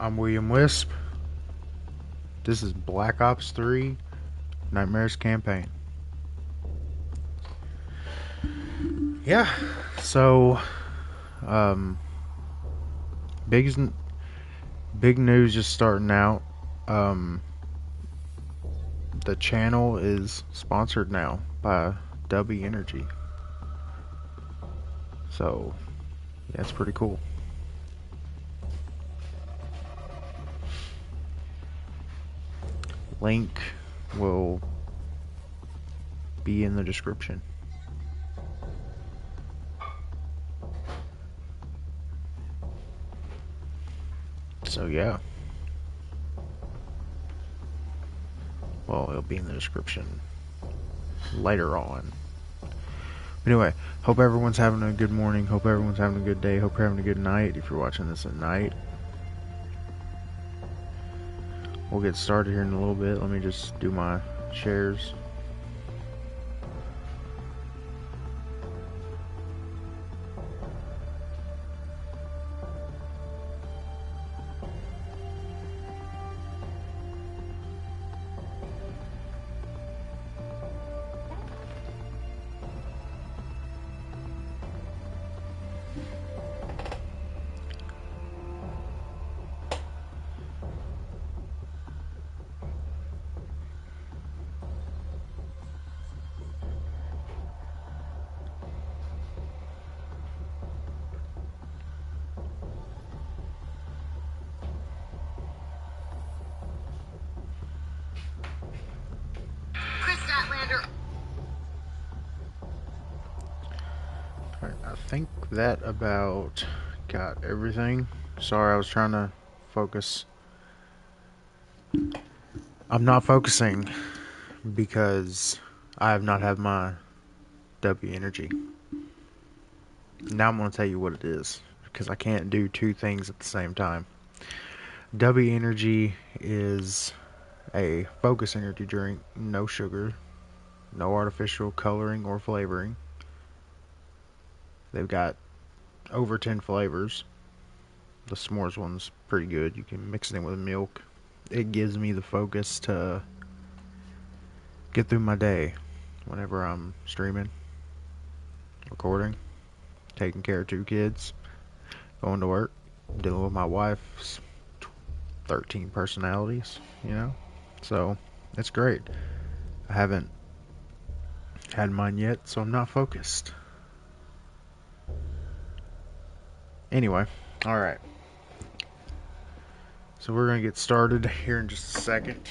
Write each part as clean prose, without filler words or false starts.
I'm William Wisp. This is Black Ops 3 Nightmares Campaign. Yeah, so, um, big, big news just starting out. Um, the channel is sponsored now by W Energy. So, yeah, it's pretty cool. Link will be in the description. So yeah. Well, it'll be in the description later on. Anyway, hope everyone's having a good morning. Hope everyone's having a good day. Hope you're having a good night if you're watching this at night. We'll get started here in a little bit. Let me just do my shares. Alright, I think that about got everything. Sorry, I was trying to focus. I'm not focusing because I have not had my W Energy. Now I'm going to tell you what it is because I can't do two things at the same time. W Energy is a focus energy drink, no sugar, no artificial coloring or flavoring. They've got over 10 flavors. The s'mores one's pretty good. You can mix it in with milk. It gives me the focus to get through my day whenever I'm streaming, recording, taking care of 2 kids, going to work, dealing with my wife's 13 personalities, you know? So, it's great. I haven't had mine yet, so I'm not focused. Anyway, alright. So we're gonna get started here in just a second.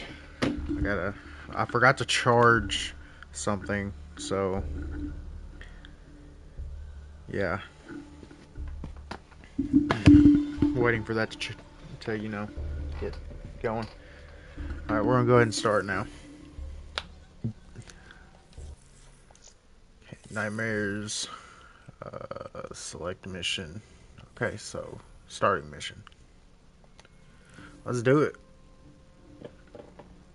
I forgot to charge something, so yeah. Waiting for that to you know, get going. Alright, we're gonna go ahead and start now. Okay, Nightmares, select mission. Okay, so starting mission. Let's do it.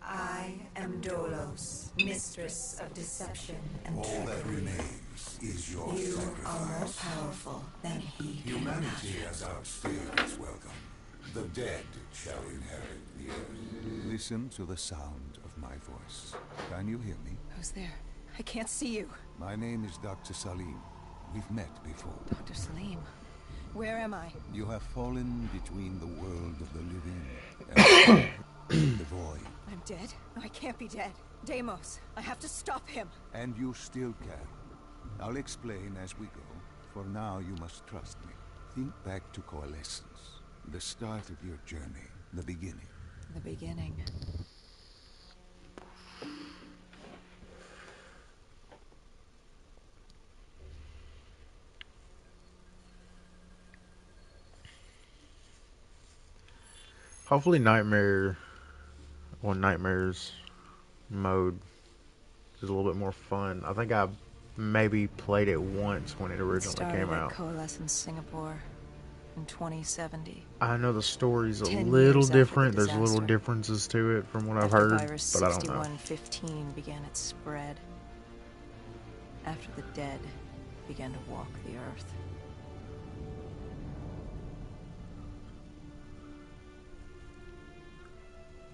I am Dolos, mistress of deception and trickery. All that remains is your You sacrifice. are more powerful than he can Humanity imagine. has outstayed its welcome. The dead shall inherit the earth. Listen to the sound of my voice. Can you hear me? Who's there? I can't see you. My name is Dr. Salim. We've met before. Dr. Salim. Where am I? You have fallen between the world of the living and the void. I'm dead? No, I can't be dead. Deimos, I have to stop him. And you still can. I'll explain as we go. For now, you must trust me. Think back to Coalescence. The start of your journey. The beginning. The beginning. Hopefully Nightmares mode is a little bit more fun. I think I maybe played it once when it originally came out. At Coalescence Singapore in 2070. I know the story's a 10 little years after different. the There's little disaster. differences to it from what I've After heard, virus but I don't know. 6115 began its spread. After the dead began to walk the earth.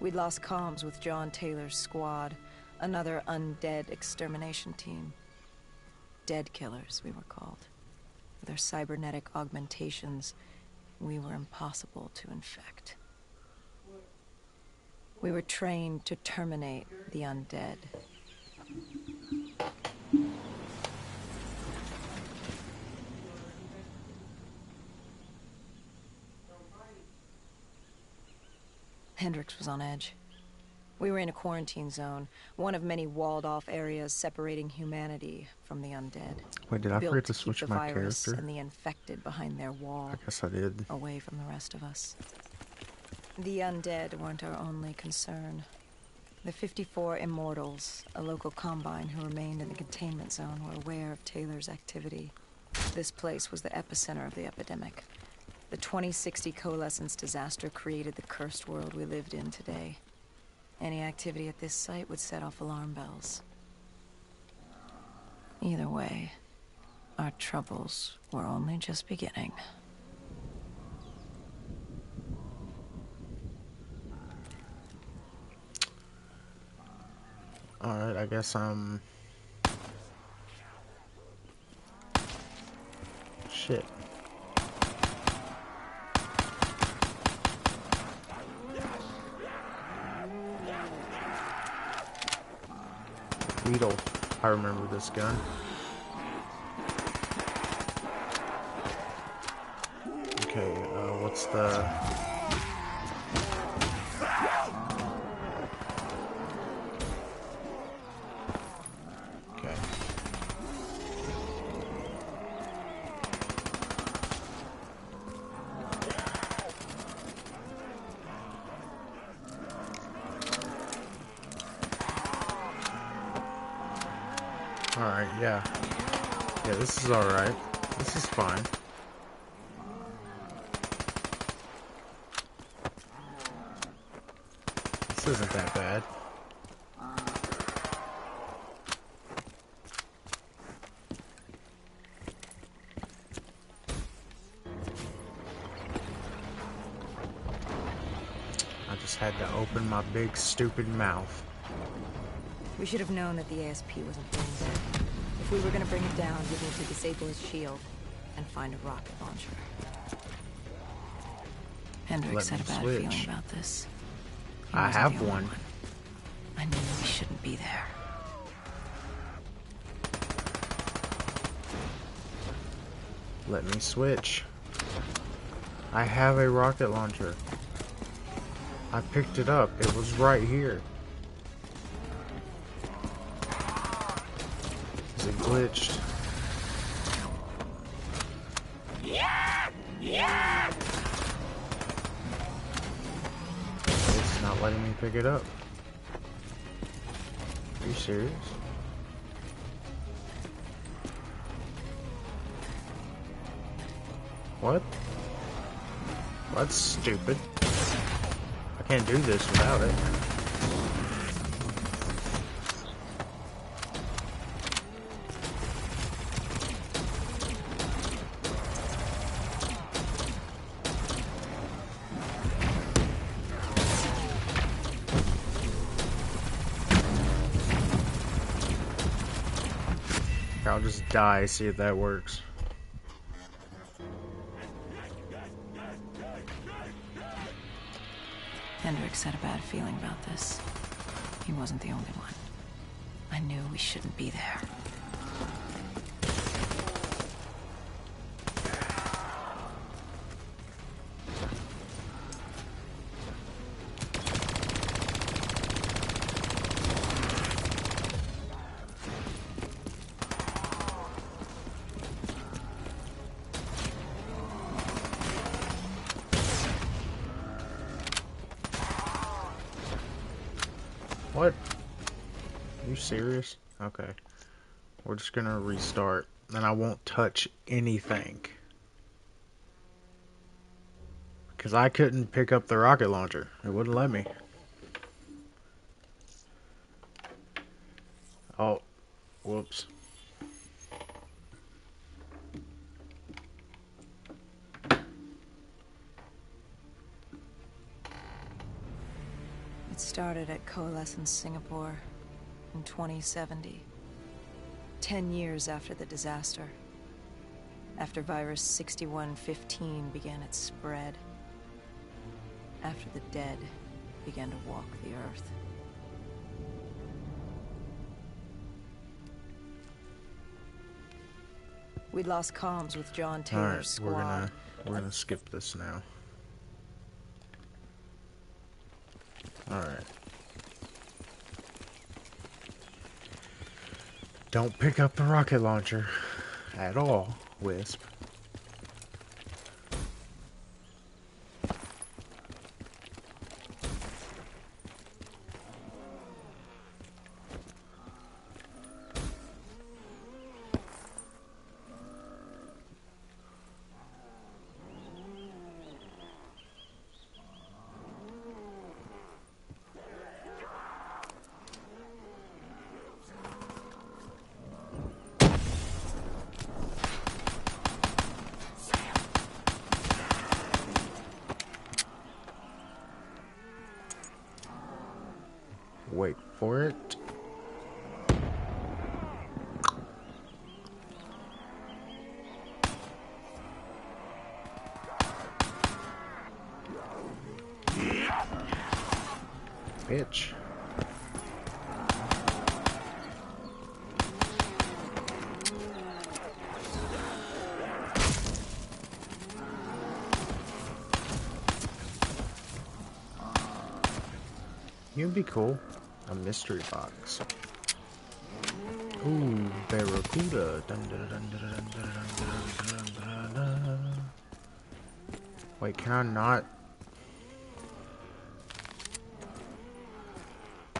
We'd lost comms with John Taylor's squad, another undead extermination team. Dead killers, we were called. With our cybernetic augmentations, we were impossible to infect. We were trained to terminate the undead. Hendricks was on edge. We were in a quarantine zone, one of many walled-off areas separating humanity from the undead. Wait, did I Built forget to to keep switch the my virus character? and the infected behind their wall, I guess I did. away from the rest of us. The undead weren't our only concern. The 54 Immortals, a local combine who remained in the containment zone, were aware of Taylor's activity. This place was the epicenter of the epidemic. The 2060 coalescence disaster created the cursed world we lived in today. Any activity at this site would set off alarm bells. Either way, our troubles were only just beginning. Alright, I guess shit. Weedle. I remember this gun. Okay, what's the... Okay. Alright, yeah. Yeah, this is alright. This is fine. This isn't that bad. I just had to open my big stupid mouth. We should have known that the ASP wasn't doing that. If we were gonna bring it down, we'd need to disable his shield and find a rocket launcher. Hendricks had a bad feeling about this. I have one. I knew we shouldn't be there. Let me switch. I have a rocket launcher. I picked it up. It was right here. Is it glitched? It's not letting me pick it up. Are you serious? What? That's stupid. I can't do this without it. I'll just die, see if that works. Hendricks had a bad feeling about this. He wasn't the only one. I knew we shouldn't be there. What? Are you serious? Okay. We're just gonna restart. And I won't touch anything. Because I couldn't pick up the rocket launcher. It wouldn't let me. Oh. Whoops. It started at Coalescence Singapore in 2070. 10 years after the disaster. After virus 6115 began its spread. After the dead began to walk the earth. We'd lost comms with John Taylor's Alright, squad. we're gonna skip this now. Alright. Don't pick up the rocket launcher at all, Wisp. Wait for it. Bitch. You'd be cool. A mystery box. Ooh, Barracuda. Dun, dun, dun, dun, dun, dun, dun, dun, dun, dun. Wait, can I not?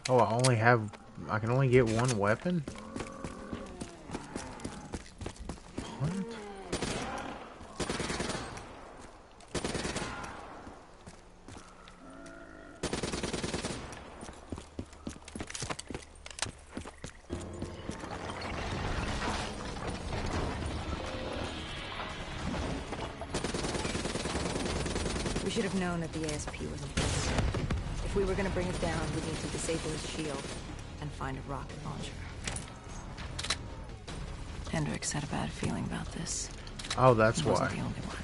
Oh, I can only get one weapon? What? We should have known that the ASP was in place. If we were going to bring it down, we'd need to disable his shield and find a rocket launcher. Hendricks had a bad feeling about this. Oh, that's He wasn't why. the only one.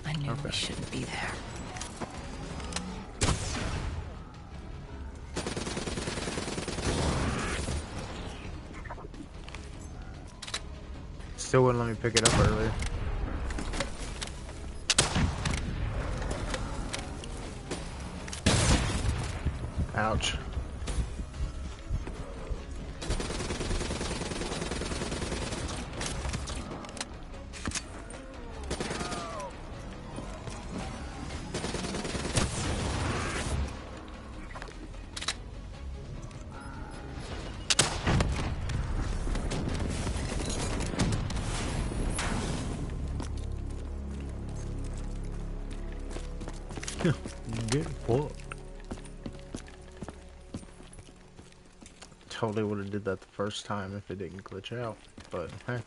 I knew we shouldn't be there. Still wouldn't let me pick it up earlier. Ouch. Get fucked. Totally would have did that the first time if it didn't glitch out, but hey.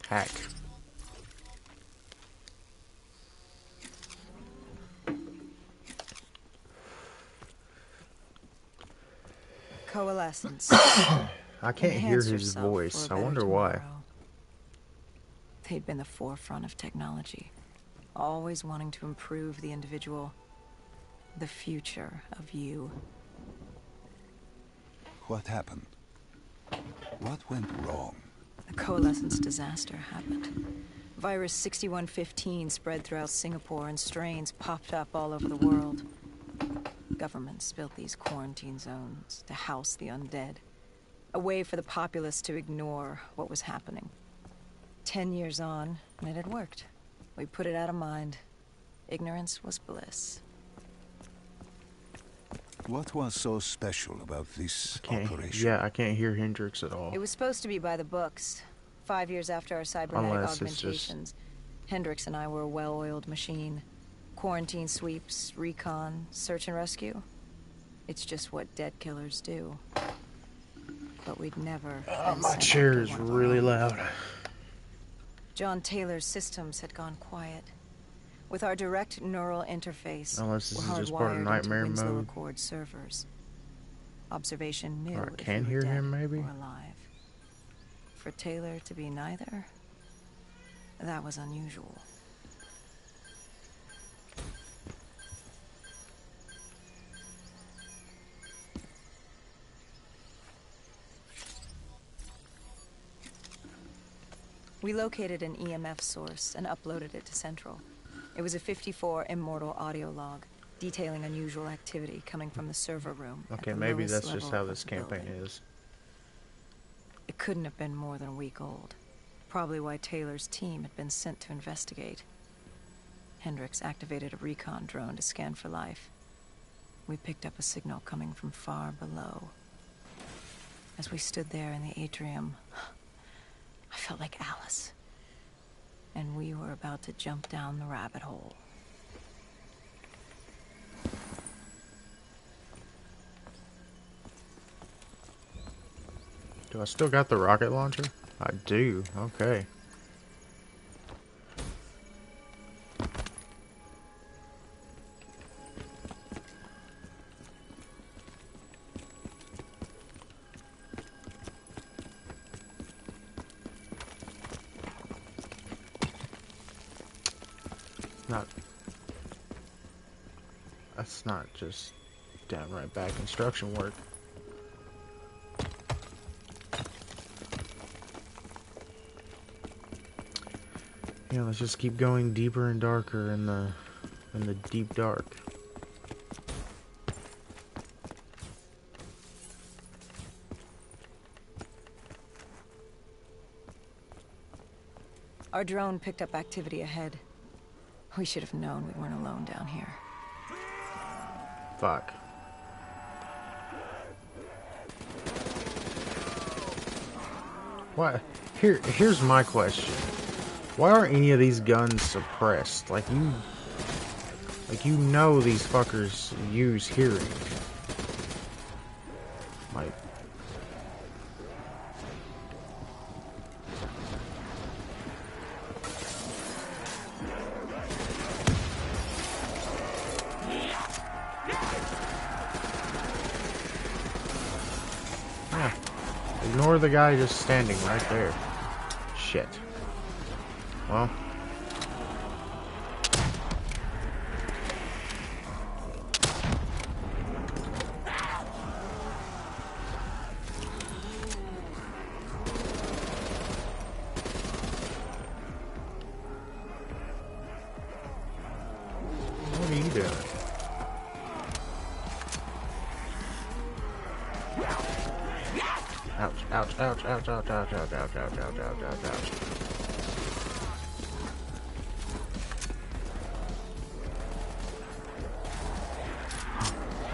Hack. Coalescence. I can't hear Enhance his yourself voice. for I a better wonder why. tomorrow. They'd been the forefront of technology, always wanting to improve the individual, the future of you. What happened? What went wrong? The Coalescence disaster happened. Virus 6115 spread throughout Singapore and strains popped up all over the world. Governments built these quarantine zones to house the undead. A way for the populace to ignore what was happening. 10 years on, and it had worked. We put it out of mind. Ignorance was bliss. What was so special about this operation? Yeah, I can't hear Hendrix at all. It was supposed to be by the books. 5 years after our cybernetic Unless it's just- augmentations, Hendrix and I were a well-oiled machine. Quarantine sweeps, recon, search and rescue. It's just what dead killers do. But we we'd never Oh, been my sent chair after is one of our really own. loud. John Taylor's systems had gone quiet. With our direct neural interface, Unless this we're is just part of hardwired into nightmare Winslow mode. Accord servers. Observation knew Or I if can we were hear dead him, maybe? or alive. For Taylor to be neither, that was unusual. We located an EMF source and uploaded it to Central. It was a 54 immortal audio log, detailing unusual activity coming from the server room Okay, at the maybe lowest that's just level how of this the campaign building. is. It couldn't have been more than a week old. Probably why Taylor's team had been sent to investigate. Hendricks activated a recon drone to scan for life. We picked up a signal coming from far below. As we stood there in the atrium, I felt like Alice. And we were about to jump down the rabbit hole. Do I still got the rocket launcher? I do. Okay. Not. That's not just downright bad construction work. Yeah, let's just keep going deeper and darker in the deep dark. Our drone picked up activity ahead. We should have known we weren't alone down here. Fuck. What? Here's my question. Why aren't any of these guns suppressed? Like you know these fuckers use hearing. Like, yeah. Ignore the guy just standing right there. Shit. Well. What are you doing? Ouch, ouch, ouch, ouch, ouch, ouch, ouch, ouch, ouch, ouch, ouch, ouch, ouch.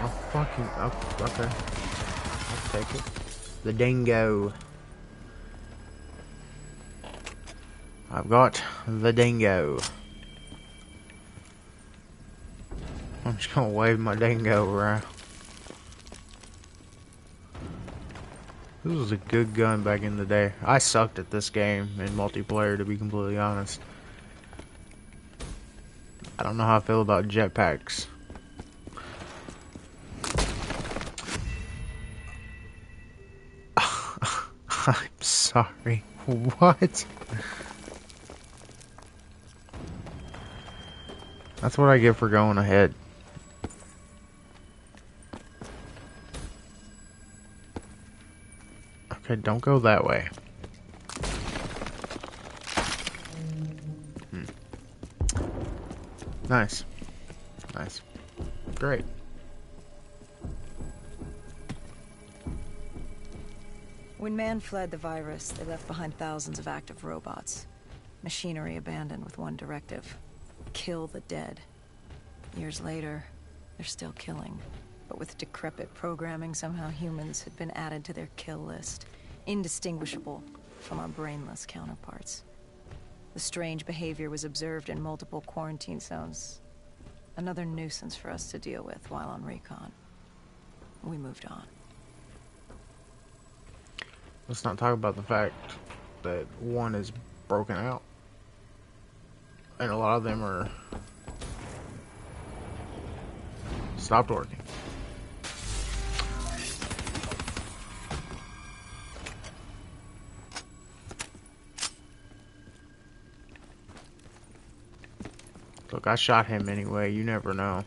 Oh, fucking, oh, okay. I'll take it. The dingo. I've got the dingo. I'm just gonna wave my dingo around. This was a good gun back in the day. I sucked at this game in multiplayer, to be completely honest. I don't know how I feel about jetpacks. I'm sorry. What? That's what I get for going ahead. Okay, don't go that way. Nice. Nice. Great. When man fled the virus, they left behind thousands of active robots. Machinery abandoned with one directive: kill the dead. Years later, they're still killing. But with decrepit programming, somehow humans had been added to their kill list, indistinguishable from our brainless counterparts. The strange behavior was observed in multiple quarantine zones. Another nuisance for us to deal with while on recon. We moved on. Let's not talk about the fact that one is broken out, and a lot of them are stopped working. Look, I shot him anyway. You never know.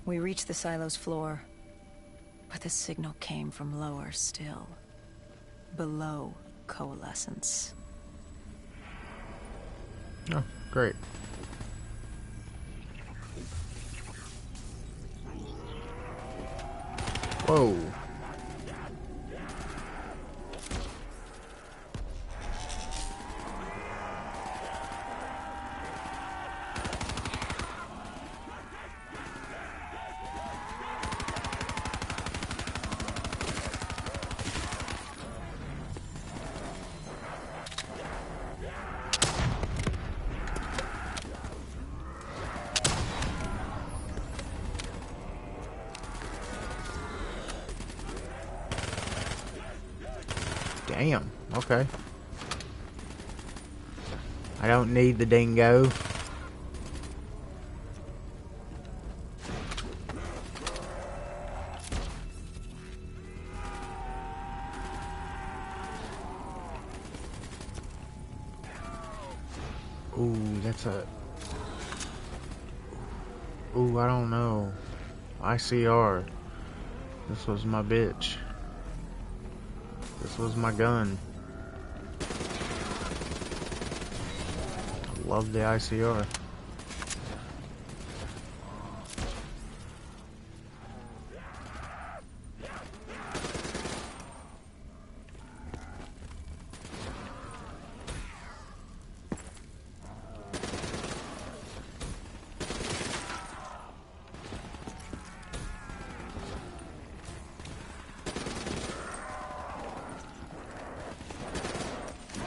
We reached the silo's floor, but the signal came from lower still. Below coalescence. Oh, great. Whoa. Damn, okay. I don't need the dingo. Ooh, that's a... Ooh, I don't know. ICR. This was my bitch. This was my gun. I love the ICR.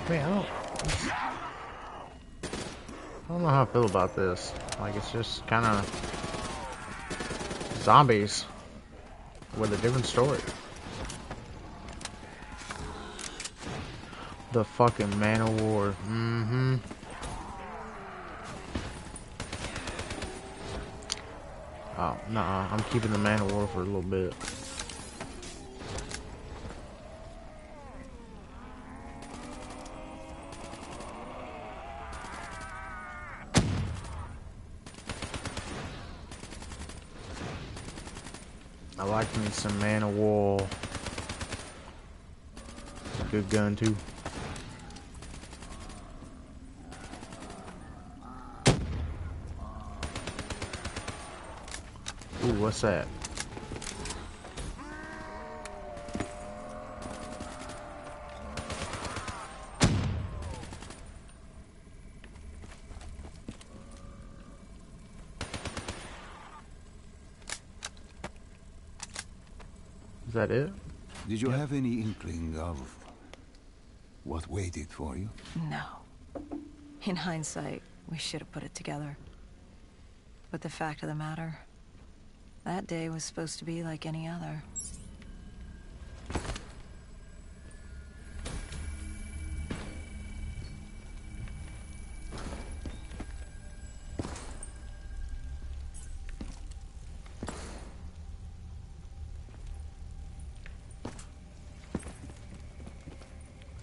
Man, I don't know how I feel about this. Like, it's just kind of zombies with a different story. The fucking Man of War. Mm-hmm. Oh, nah, I'm keeping the Man of War for a little bit. I like me some Man of War. Good gun too. Ooh, what's that? Is that it? Did you have any inkling of what waited for you? No. In hindsight, we should have put it together. But the fact of the matter, that day was supposed to be like any other.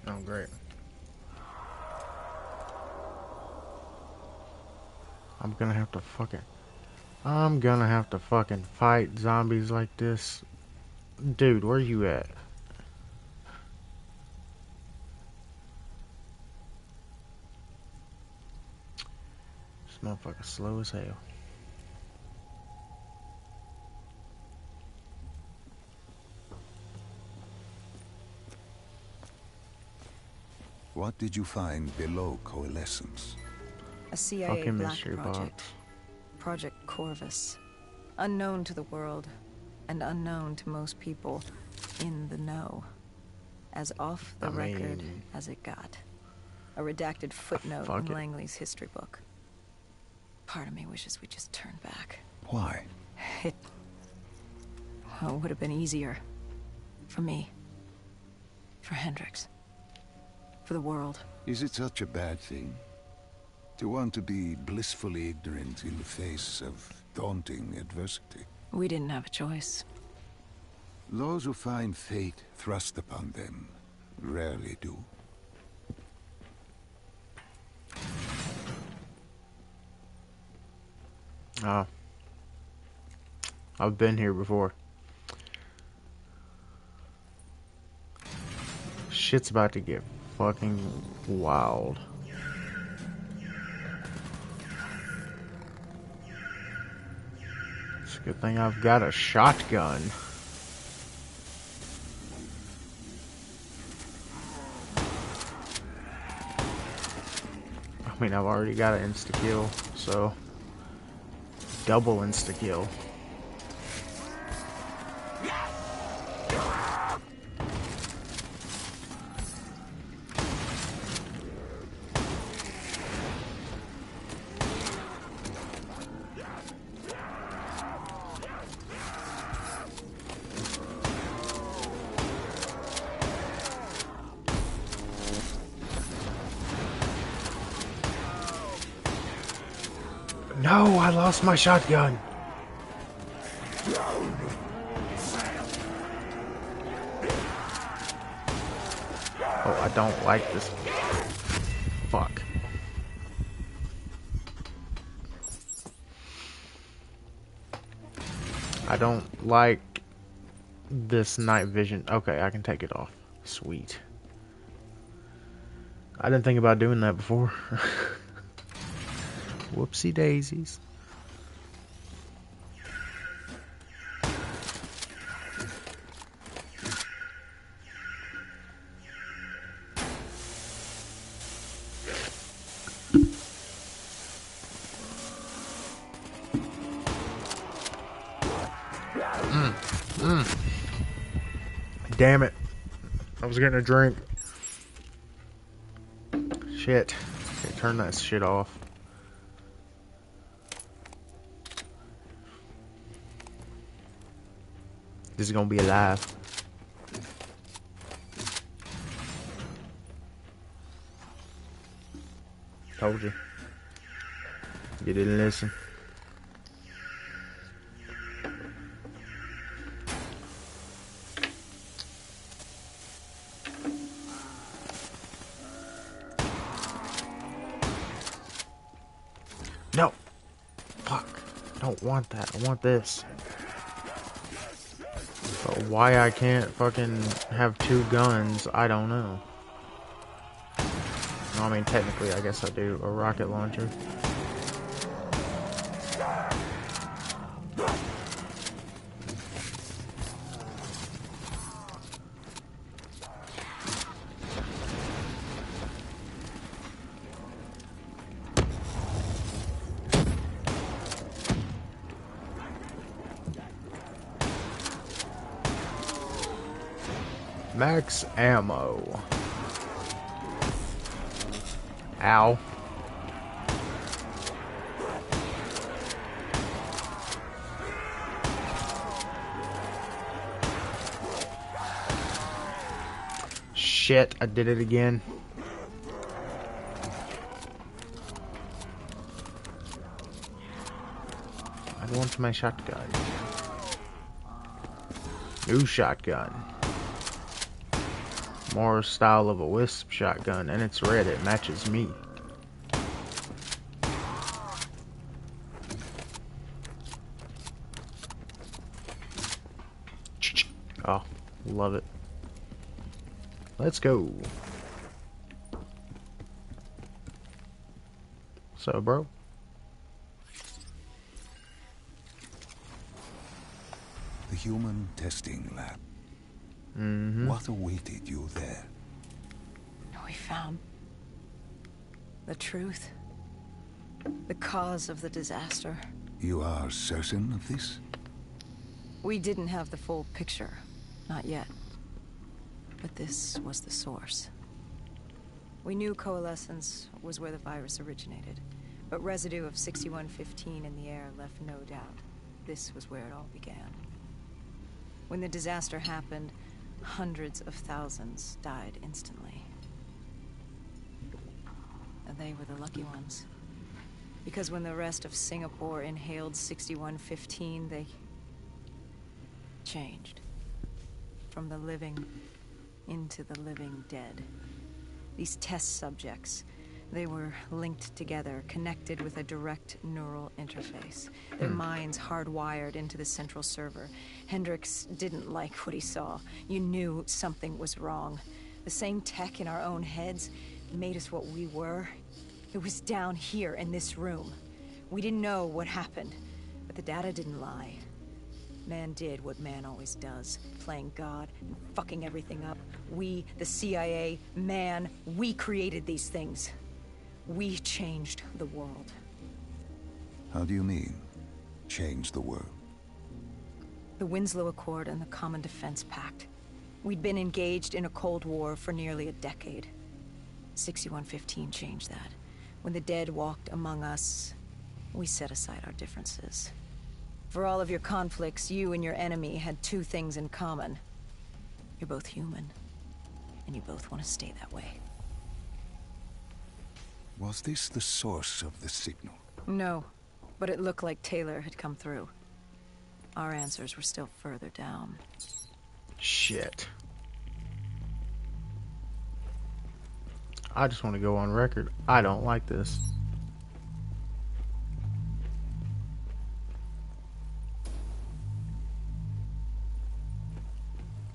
Oh, great. I'm gonna have to fucking fight zombies like this. Dude, where you at? This motherfucker's slow as hell. What did you find below coalescence? A CIA Fucking black mystery project. box. Project Corvus. Unknown to the world, and unknown to most people in the know. As off the record as it got. A redacted footnote Fuck in it. Langley's history book. Part of me wishes we just turned back. Why? It would have been easier. For me. For Hendrix. For the world. Is it such a bad thing? To want to be blissfully ignorant in the face of daunting adversity? We didn't have a choice. Those who find fate thrust upon them rarely do. Oh. I've been here before. Shit's about to get fucking wild. It's a good thing I've got a shotgun. I mean, I've already got an insta-kill, so double insta-kill. No, I lost my shotgun. Oh, I don't like this. Fuck. I don't like this night vision. Okay, I can take it off. Sweet. I didn't think about doing that before. Whoopsie daisies. Damn it. I was getting a drink. Shit. Okay, turn that shit off. This is gonna be alive. Told you. You didn't listen. No! Fuck. I don't want that. I want this. But why I can't fucking have two guns, I don't know. No, I mean, technically, I guess I do. A rocket launcher. Max ammo. Ow. Shit, I did it again. I want my shotgun. New shotgun. More style of a wisp shotgun, and it's red. It matches me. Oh, love it. Let's go. So, bro. The human testing lab. Mm-hmm. What awaited you there? We found the truth. The cause of the disaster. You are certain of this? We didn't have the full picture. Not yet. But this was the source. We knew coalescence was where the virus originated, but residue of 6115 in the air left no doubt. This was where it all began. When the disaster happened, hundreds of thousands died instantly. And they were the lucky ones. Because when the rest of Singapore inhaled 6115, they changed. From the living into the living dead. These test subjects, they were linked together, connected with a direct neural interface. Their minds hardwired into the central server. Hendricks didn't like what he saw. You knew something was wrong. The same tech in our own heads made us what we were. It was down here in this room. We didn't know what happened, but the data didn't lie. Man did what man always does, playing God and fucking everything up. We, the CIA, man, we created these things. We changed the world. How do you mean, change the world? The Winslow Accord and the Common Defense Pact. We'd been engaged in a Cold War for nearly a decade. 6115 changed that. When the dead walked among us, we set aside our differences. For all of your conflicts, you and your enemy had two things in common. You're both human, and you both want to stay that way. Was this the source of the signal? No, but it looked like Taylor had come through. Our answers were still further down. Shit. I just want to go on record. I don't like this.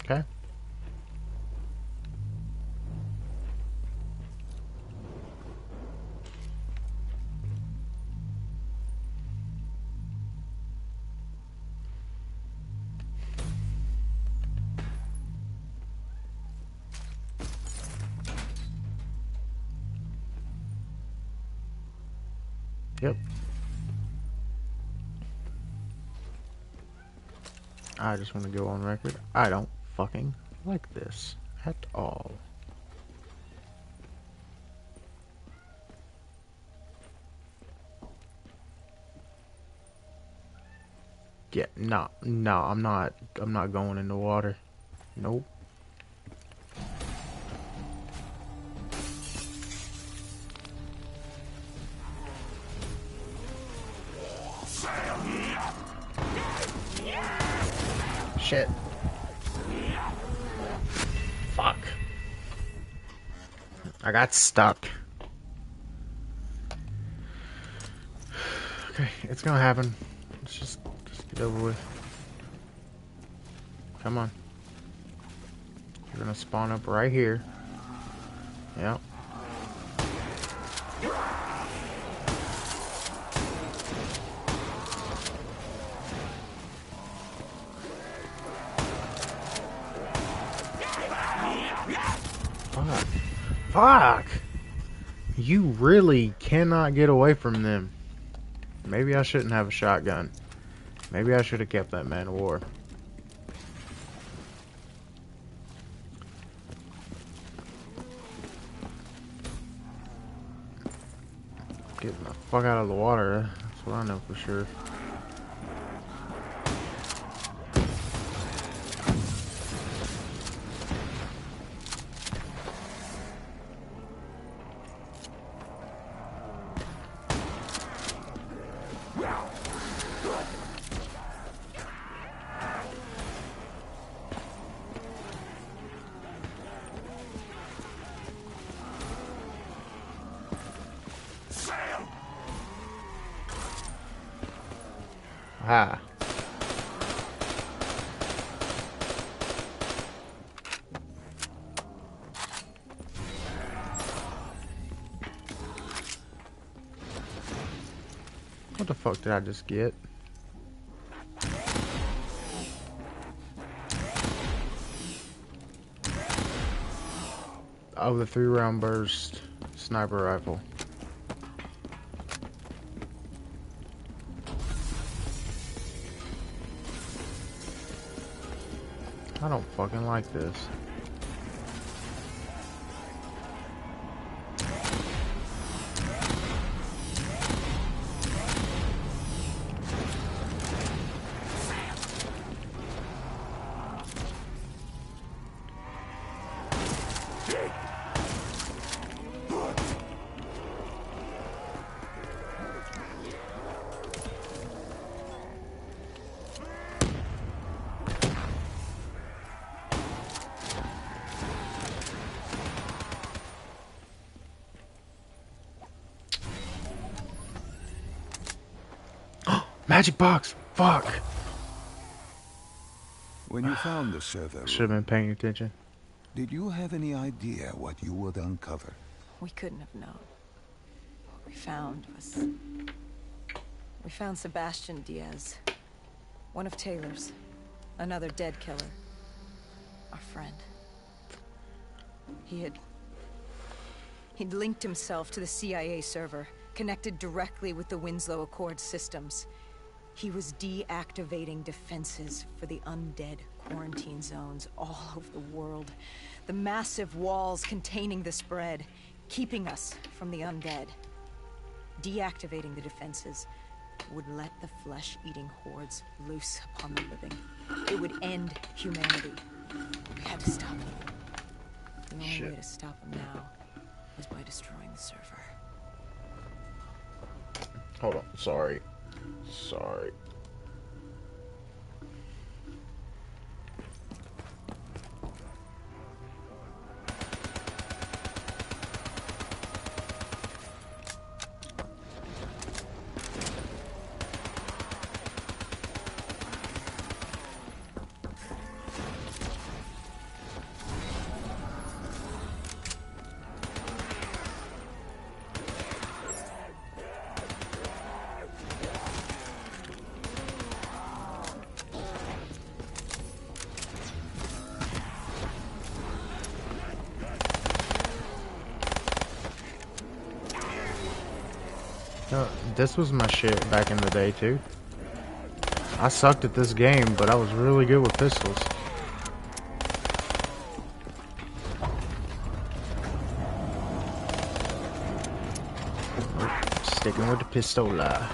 Okay. Yep. I just want to go on record. I don't fucking like this at all. Yeah, no, I'm not going in the water. Nope. Shit. Fuck. I got stuck. Okay, it's gonna happen. Let's just get over with. Come on. You're gonna spawn up right here. Yep. Fuck. Fuck! You really cannot get away from them. Maybe I shouldn't have a shotgun. Maybe I should have kept that man of war. Getting the fuck out of the water, that's what I know for sure. Ah. What the fuck did I just get? Oh, the 3-round burst sniper rifle. I don't fucking like this. Magic box! Fuck! When you found the server Should have room, been paying attention. did you have any idea what you would uncover? We couldn't have known. What we found was... We found Sebastian Diaz. One of Taylor's. Another dead killer. Our friend. He'd linked himself to the CIA server, connected directly with the Winslow Accord systems. He was deactivating defenses for the undead quarantine zones all over the world. The massive walls containing the spread, keeping us from the undead. Deactivating the defenses would let the flesh-eating hordes loose upon the living. It would end humanity. We had to stop him. The only way to stop him now is by destroying the server. Hold on. Sorry. Sorry. No, this was my shit back in the day too. I sucked at this game, but I was really good with pistols. Sticking with the pistola.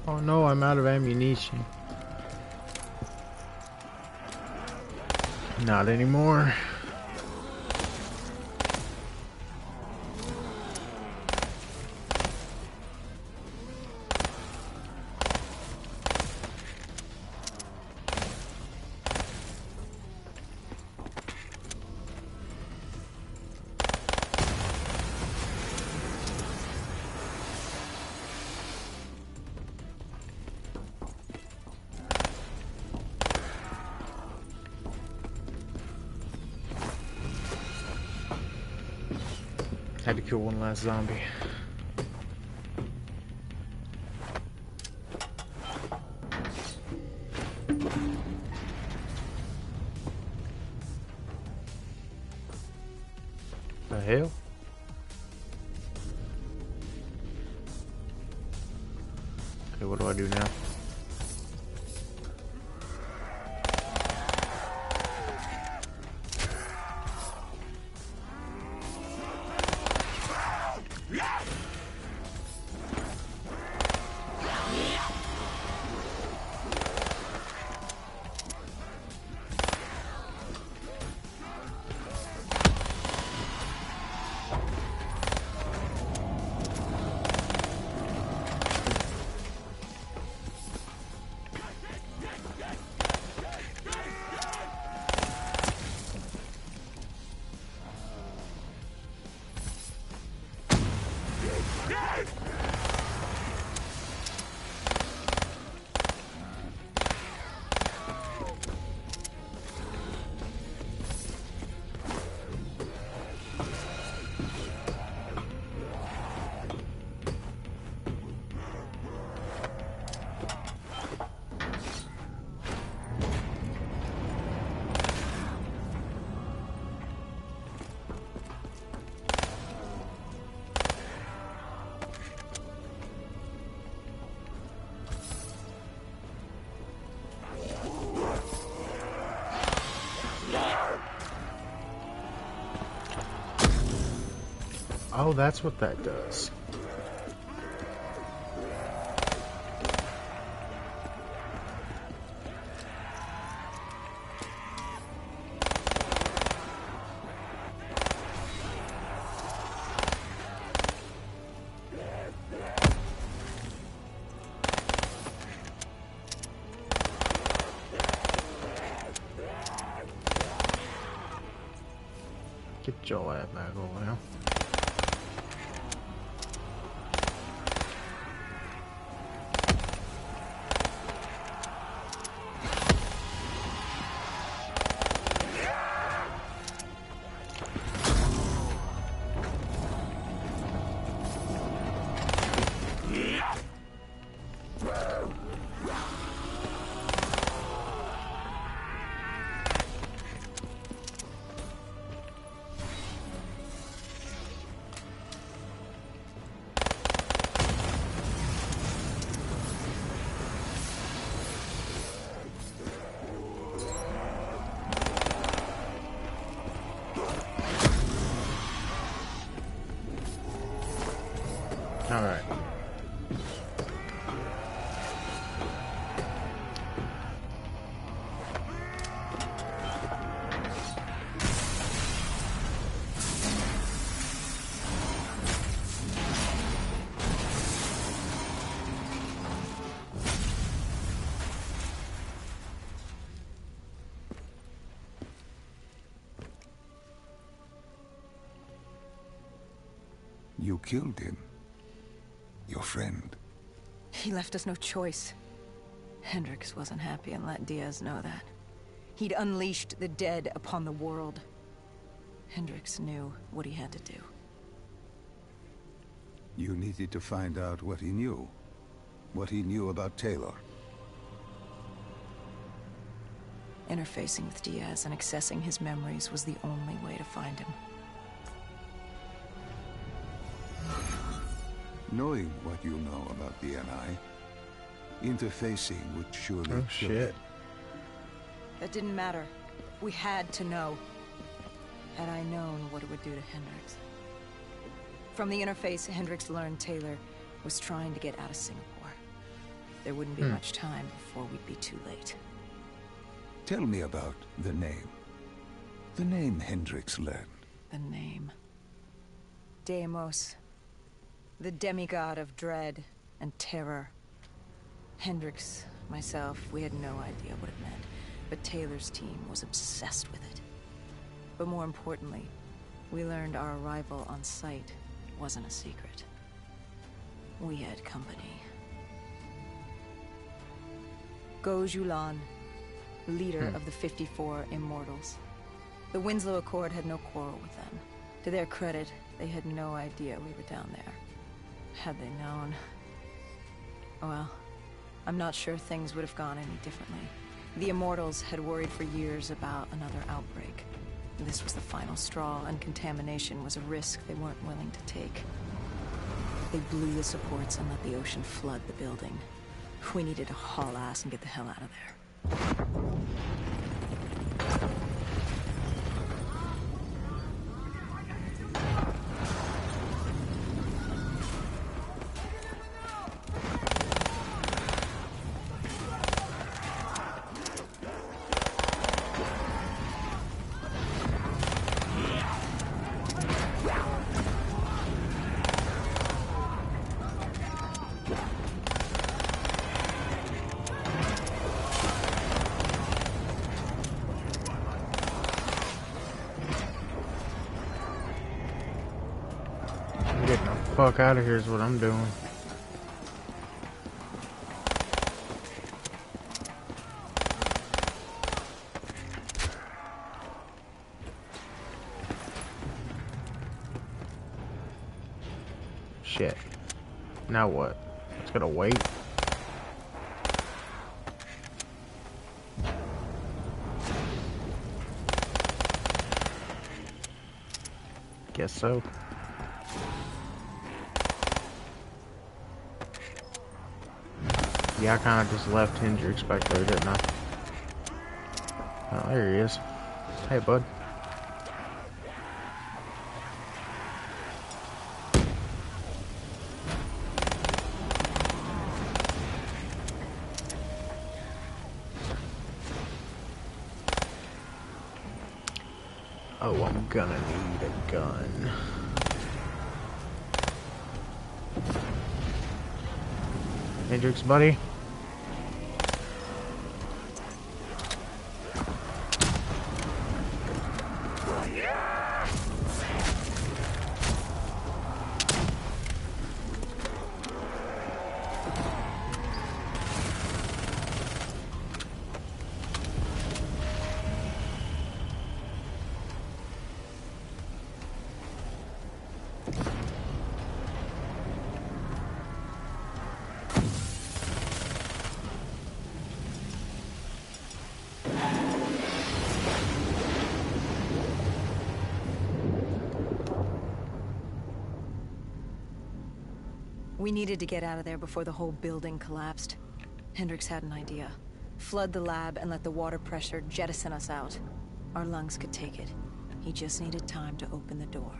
Oh no, I'm out of ammunition. Not anymore. Had to kill one last zombie. The hell? Okay, what do I do now? Oh, that's what that does. Get your ass back over there. Alright. You killed him. Your friend. He left us no choice. Hendricks wasn't happy and let Diaz know that. He'd unleashed the dead upon the world. Hendricks knew what he had to do. You needed to find out what he knew. What he knew about Taylor. Interfacing with Diaz and accessing his memories was the only way to find him. Knowing what you know about the NI, interfacing would surely Oh kill shit. him. That didn't matter. We had to know. Had I known what it would do to Hendricks. From the interface, Hendricks learned Taylor was trying to get out of Singapore. There wouldn't be much time before we'd be too late. Tell me about the name. The name Hendricks learned. The name. Deimos. The demigod of dread and terror. Hendricks, myself, we had no idea what it meant, but Taylor's team was obsessed with it. But more importantly, we learned our arrival on site wasn't a secret. We had company. Go Julan, leader of the 54 Immortals. The Winslow Accord had no quarrel with them. To their credit, they had no idea we were down there. Had they known... Well, I'm not sure things would have gone any differently. The Immortals had worried for years about another outbreak. This was the final straw, and contamination was a risk they weren't willing to take. They blew the supports and let the ocean flood the building. We needed to haul ass and get the hell out of there. Getting the fuck out of here is what I'm doing. Shit. Now what? It's gonna wait. Guess so. Yeah, I kind of just left Hendricks back there, didn't I? Oh, there he is. Hey, bud. Oh, I'm gonna need a gun. Hendricks, buddy. We needed to get out of there before the whole building collapsed. Hendricks had an idea. Flood the lab and let the water pressure jettison us out. Our lungs could take it. He just needed time to open the door.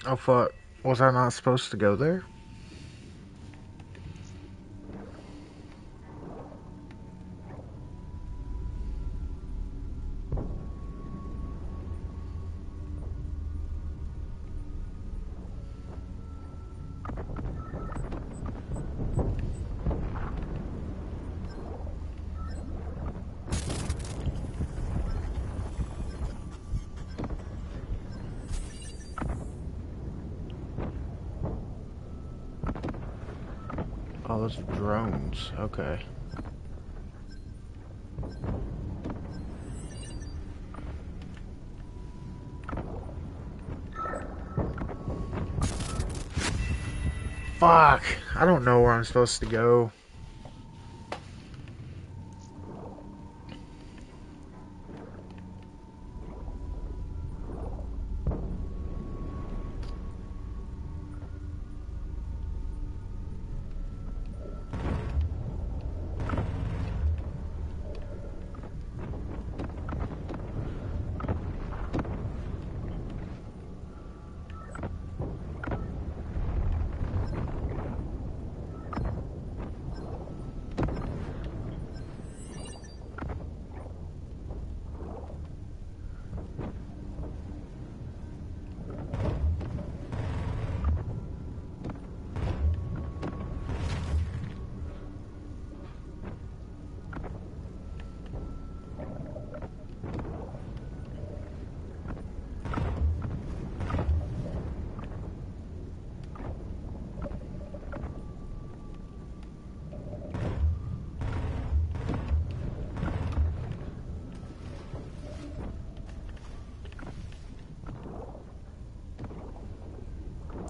Oh fuck. Was I not supposed to go there? Oh, those drones. Okay. Fuck. I don't know where I'm supposed to go.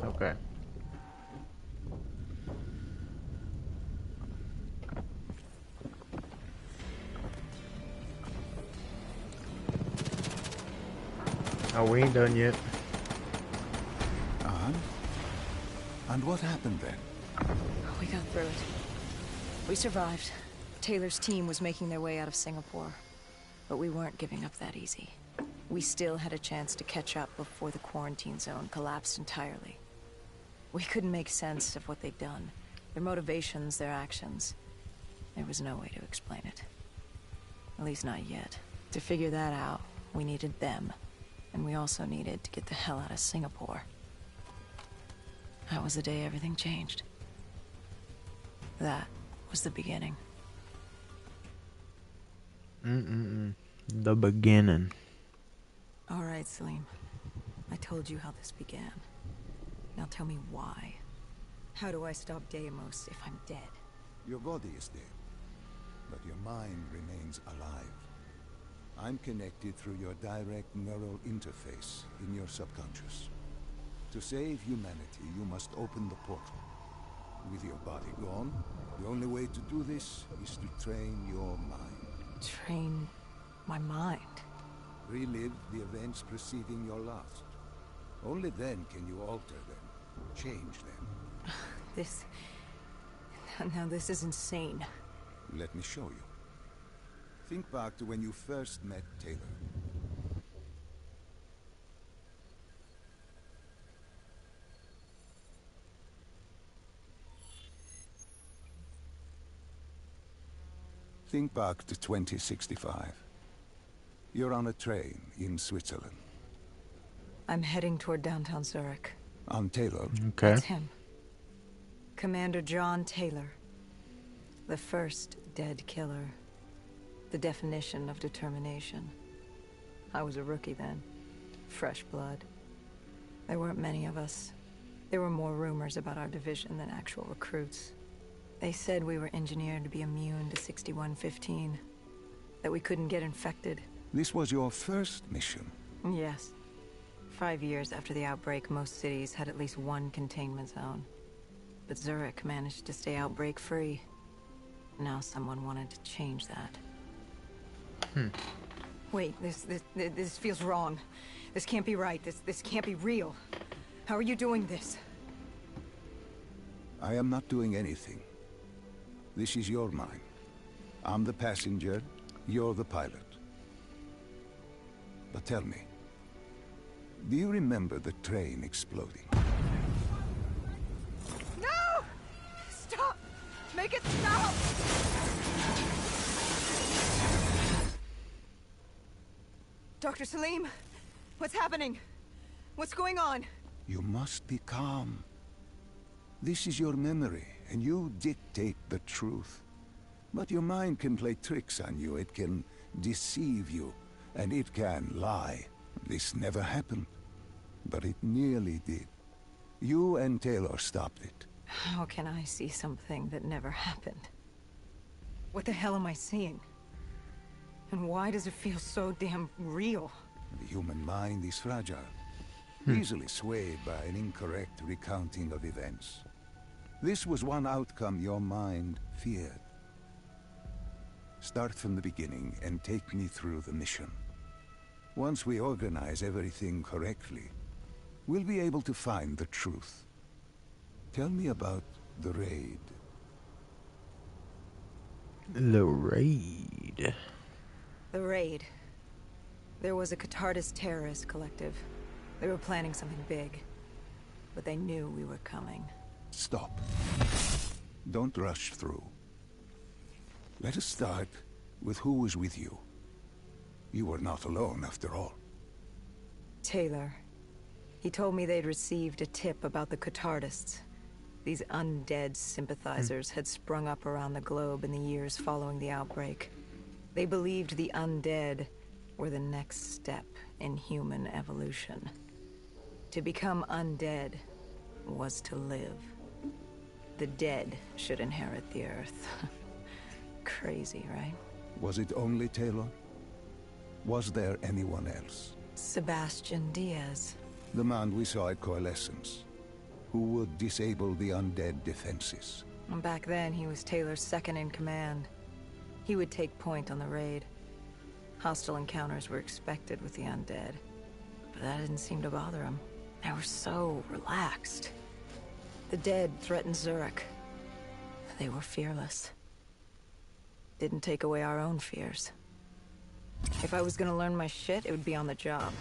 Okay. Oh, we ain't done yet. And what happened then? We got through it. We survived. Taylor's team was making their way out of Singapore. But we weren't giving up that easy. We still had a chance to catch up before the quarantine zone collapsed entirely. We couldn't make sense of what they'd done. Their motivations, their actions. There was no way to explain it. At least not yet. To figure that out, we needed them. And we also needed to get the hell out of Singapore. That was the day everything changed. That was the beginning. The beginning. All right, Salim. I told you how this began. Now tell me why. How do I stop Deimos if I'm dead? Your body is dead, but your mind remains alive. I'm connected through your direct neural interface in your subconscious. To save humanity, you must open the portal. With your body gone, the only way to do this is to train your mind. Train my mind? Relive the events preceding your last. Only then can you alter them, change them. This... Now this is insane. Let me show you. Think back to when you first met Taylor. Think back to 2065. You're on a train in Switzerland. I'm heading toward downtown Zurich. On Taylor? Okay. That's him. Commander John Taylor. The first dead killer. The definition of determination. I was a rookie then. Fresh blood. There weren't many of us. There were more rumors about our division than actual recruits. They said we were engineered to be immune to 6115. That we couldn't get infected. This was your first mission? Yes. 5 years after the outbreak, most cities had at least one containment zone. But Zurich managed to stay outbreak-free. Now someone wanted to change that. Wait, this feels wrong. This can't be right. This can't be real. How are you doing this? I am not doing anything. This is your mine. I'm the passenger, you're the pilot. But tell me, do you remember the train exploding? No! Stop! Make it stop! Dr. Salim, what's happening? What's going on? You must be calm. This is your memory, and you dictate the truth. But your mind can play tricks on you. It can deceive you, and it can lie. This never happened, but it nearly did. You and Taylor stopped it. How can I see something that never happened? What the hell am I seeing? And why does it feel so damn real? The human mind is fragile, easily swayed by an incorrect recounting of events. This was one outcome your mind feared. Start from the beginning and take me through the mission. Once we organize everything correctly, we'll be able to find the truth. Tell me about the raid. The raid. The raid. There was a Catardist terrorist collective. They were planning something big. But they knew we were coming. Stop. Don't rush through. Let us start with who was with you. You were not alone, after all. Taylor. He told me they'd received a tip about the Catardists. These undead sympathizers had sprung up around the globe in the years following the outbreak. They believed the undead were the next step in human evolution. To become undead was to live. The dead should inherit the earth. Crazy, right? Was it only Taylor? Was there anyone else? Sebastian Diaz. The man we saw at Coalescence, who would disable the undead defenses. Back then, he was Taylor's second in command. He would take point on the raid. Hostile encounters were expected with the undead. But that didn't seem to bother him. They were so relaxed. The dead threatened Zurich. They were fearless. Didn't take away our own fears. If I was gonna learn my shit, it would be on the job.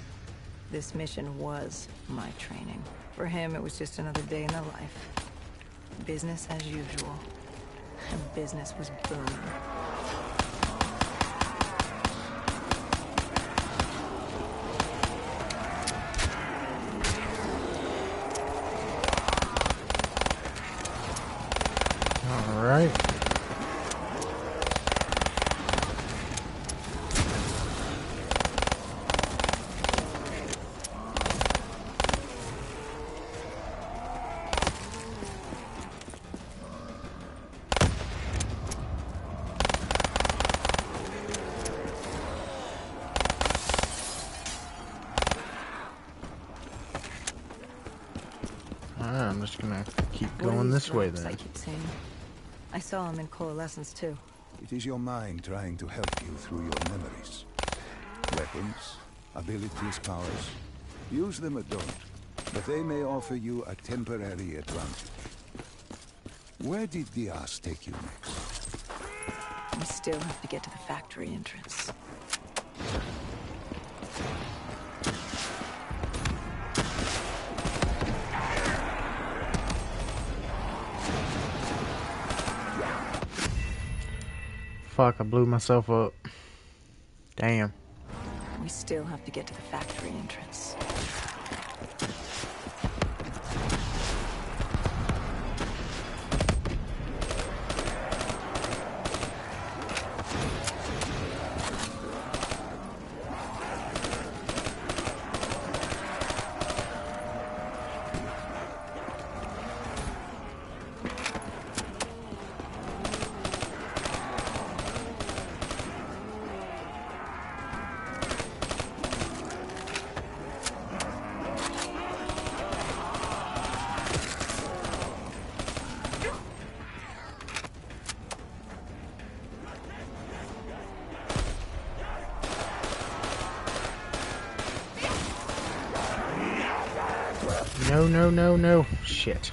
This mission was my training. For him, it was just another day in the life. Business as usual. And business was booming. All right. I'm just gonna keep What are going these this way drops then. I keep seeing? I saw him in Coalescence too. It is your mind trying to help you through your memories. Weapons, abilities, powers. Use them or don't, but they may offer you a temporary advantage. Where did Diaz take you next? We still have to get to the factory entrance. Fuck, I blew myself up. Damn. We still have to get to the factory entrance. No, no, no, no. Shit.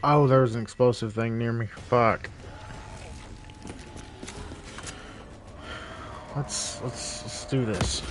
Oh, there was an explosive thing near me. Fuck. Let's do this.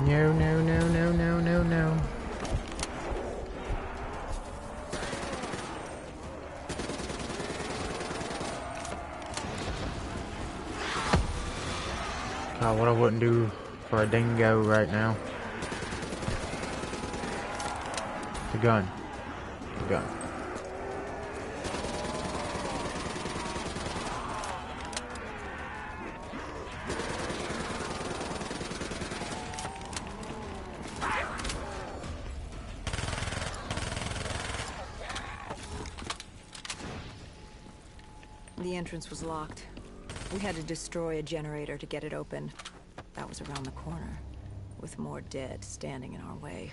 No, no, no, no, no, no, no. God, what I wouldn't do for a dingo right now. The gun. The gun. The entrance was locked. We had to destroy a generator to get it open. That was around the corner, with more dead standing in our way.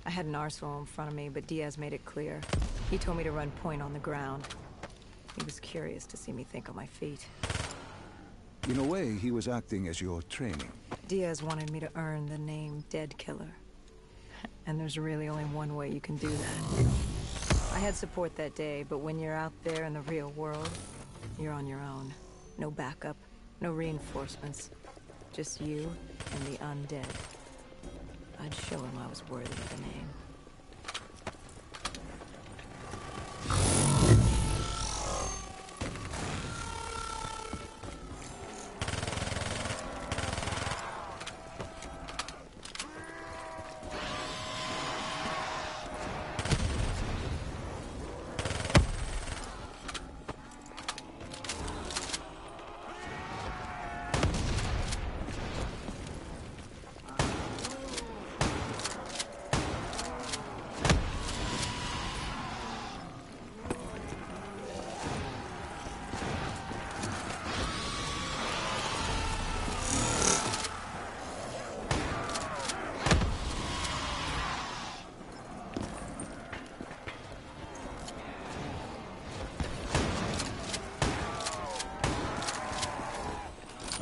I had an arsenal in front of me, but Diaz made it clear. He told me to run point on the ground. He was curious to see me think on my feet. In a way, he was acting as your training. Diaz wanted me to earn the name Dead Killer. And there's really only one way you can do that. I had support that day, but when you're out there in the real world, you're on your own. No backup, no reinforcements. Just you and the undead. I'd show him I was worthy of the name.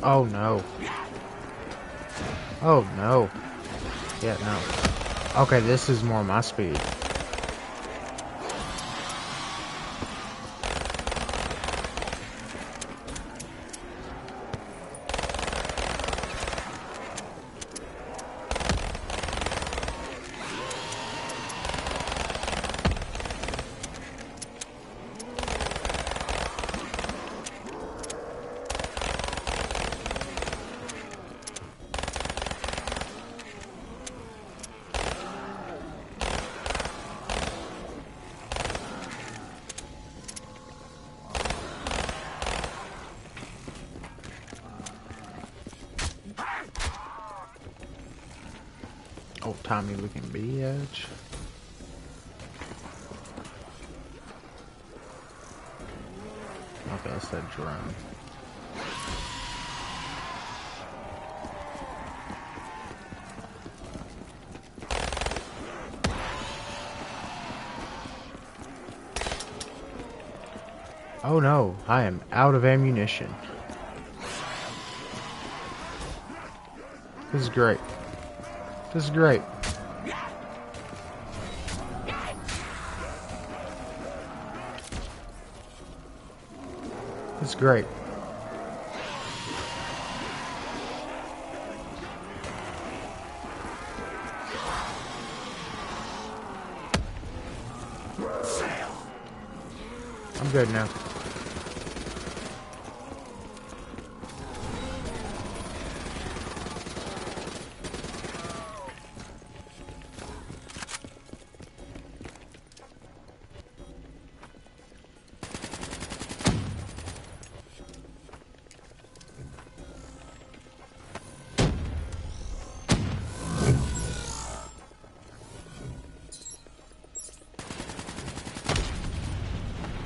Oh no. Oh no. Yeah, no. Okay, this is more my speed. Old-timey looking bitch. Okay, that's that drone. Oh no, I am out of ammunition. This is great. This is great. This is great. I'm good now.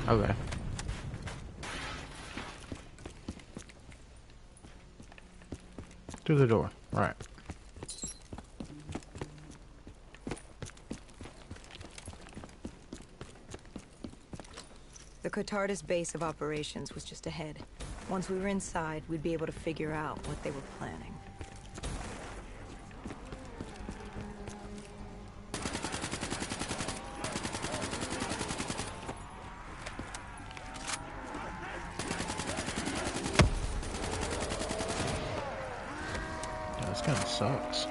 Okay. Through the door. Right. The Cotardis base of operations was just ahead. Once we were inside, we'd be able to figure out what they were planning. Yeah, this kind of sucks.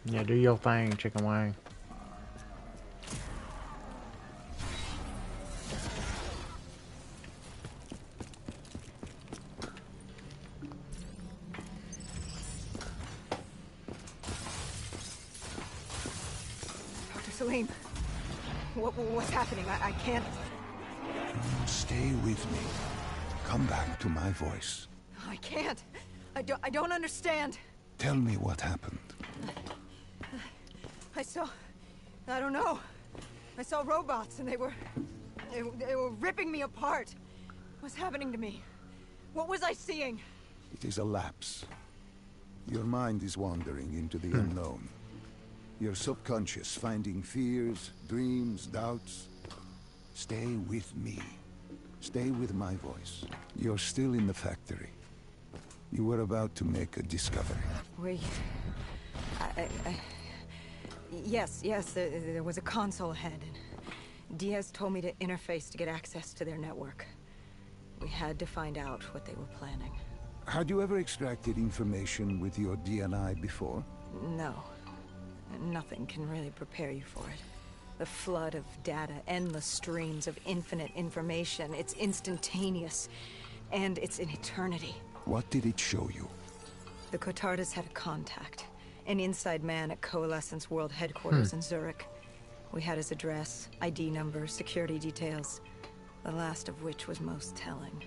Yeah, do your thing, chicken wing. Dr. Salim, what's happening? I can't... Stay with me. Come back to my voice. I can't. I don't understand. Tell me what happened. I don't know. I saw robots and they were ripping me apart. What's happening to me? What was I seeing? It is a lapse. Your mind is wandering into the unknown. Your subconscious finding fears, dreams, doubts. Stay with me. Stay with my voice. You're still in the factory. You were about to make a discovery. Yes, there was a console ahead, and Diaz told me to interface to get access to their network. We had to find out what they were planning. Had you ever extracted information with your DNI before? No. Nothing can really prepare you for it. The flood of data, endless streams of infinite information, it's instantaneous, and it's an eternity. What did it show you? The Cotardis had a contact. An inside man at Coalescence World Headquarters in Zurich. We had his address, ID number, security details, the last of which was most telling.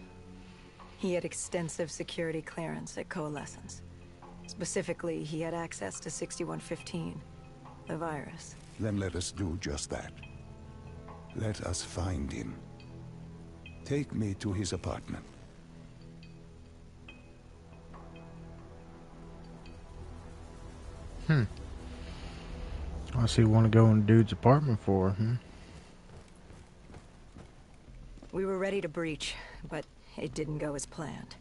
He had extensive security clearance at Coalescence. Specifically, he had access to 6115, the virus. Then let us do just that. Let us find him. Take me to his apartment. I see you want to go in dude's apartment for, We were ready to breach, but it didn't go as planned.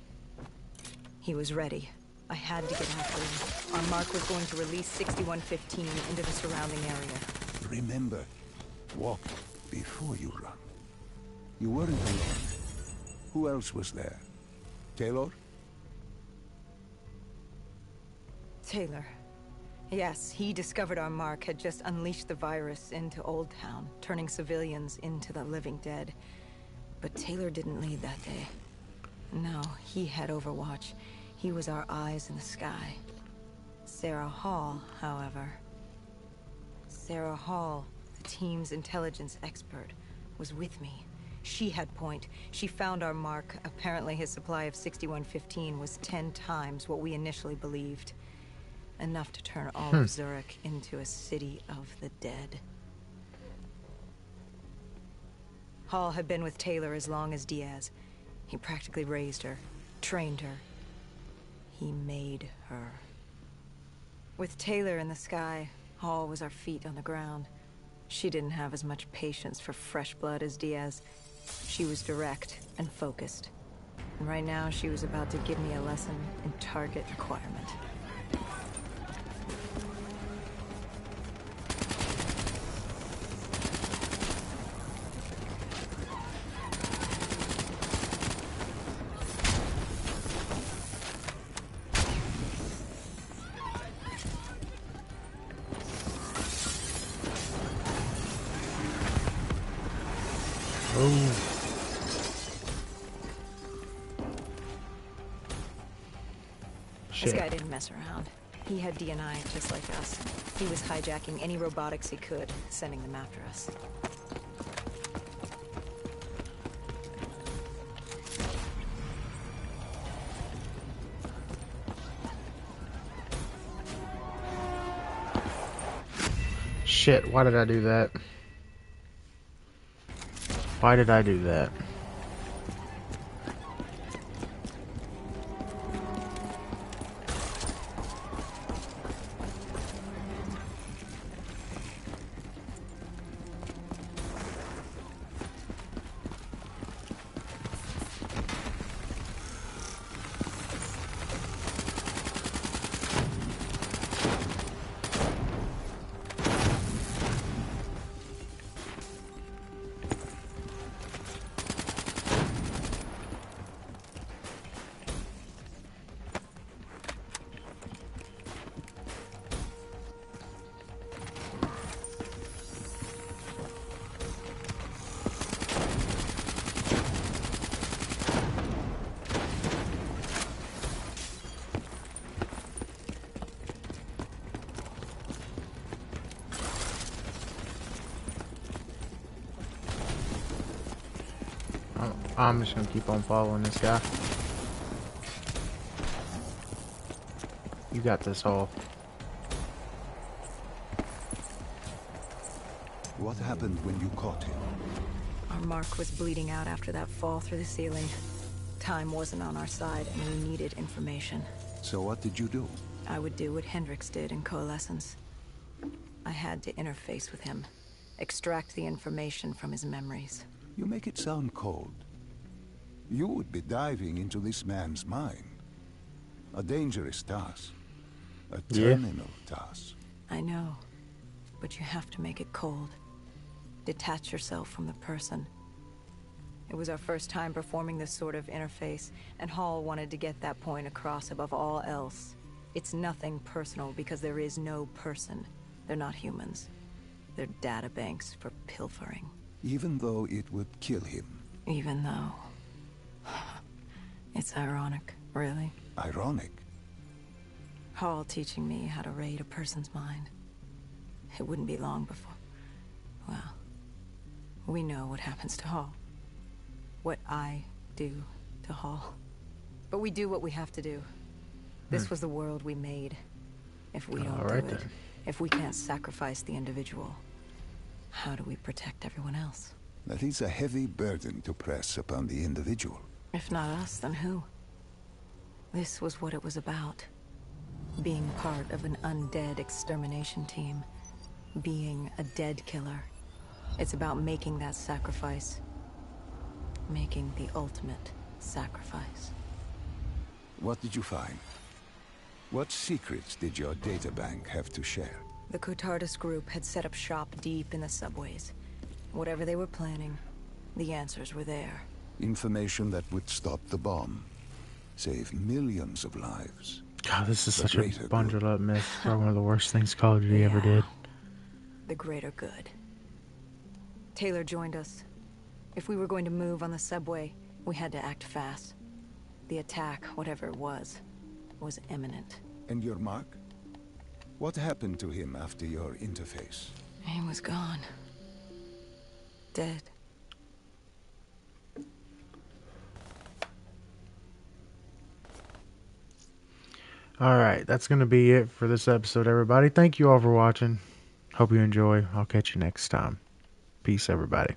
He was ready, I had to get after him. Our mark was going to release 6115 into the surrounding area. Remember, walk before you run. You weren't alone. Who else was there? Taylor? Taylor. Yes, he discovered our mark had just unleashed the virus into Old Town, turning civilians into the living dead. But Taylor didn't lead that day. No, he had Overwatch. He was our eyes in the sky. Sarah Hall, however... Sarah Hall, the team's intelligence expert, was with me. She had point. She found our mark. Apparently his supply of 6115 was 10 times what we initially believed. Enough to turn all of Zurich into a city of the dead. Hall had been with Taylor as long as Diaz. He practically raised her, trained her. He made her. With Taylor in the sky, Hall was our feet on the ground. She didn't have as much patience for fresh blood as Diaz. She was direct and focused. And right now, she was about to give me a lesson in target acquirement. This guy didn't mess around. He had DNI just like us. He was hijacking any robotics he could, sending them after us. Shit, why did I do that? Why did I do that? I'm just gonna keep on following this guy. You got this, Hall. What happened when you caught him? Our mark was bleeding out after that fall through the ceiling. Time wasn't on our side, and we needed information. So what did you do? I would do what Hendricks did in Coalescence. I had to interface with him, extract the information from his memories. You make it sound cold. You would be diving into this man's mind. A dangerous task. A terminal task. I know, but you have to make it cold. Detach yourself from the person. It was our first time performing this sort of interface, and Hall wanted to get that point across above all else. It's nothing personal because there is no person. They're not humans. They're data banks for pilfering. Even though it would kill him. Even though... It's ironic, really. Ironic? Hall teaching me how to raid a person's mind. It wouldn't be long before... Well, we know what happens to Hall. What I do to Hall. But we do what we have to do. This was the world we made. If we don't do it, if we can't sacrifice the individual, how do we protect everyone else? That is a heavy burden to press upon the individual. If not us, then who? This was what it was about. Being part of an undead extermination team. Being a dead killer. It's about making that sacrifice. Making the ultimate sacrifice. What did you find? What secrets did your databank have to share? The Cotardus group had set up shop deep in the subways. Whatever they were planning, the answers were there. Information that would stop the bomb. Save millions of lives. God, this is The such a greater bundled up mess. Probably one of the worst things Call of Duty ever did. The greater good. Taylor joined us. If we were going to move on the subway, we had to act fast. The attack, whatever it was imminent. And your mark? What happened to him after your interface? He was gone. Dead. Alright, that's going to be it for this episode, everybody. Thank you all for watching. Hope you enjoy. I'll catch you next time. Peace, everybody.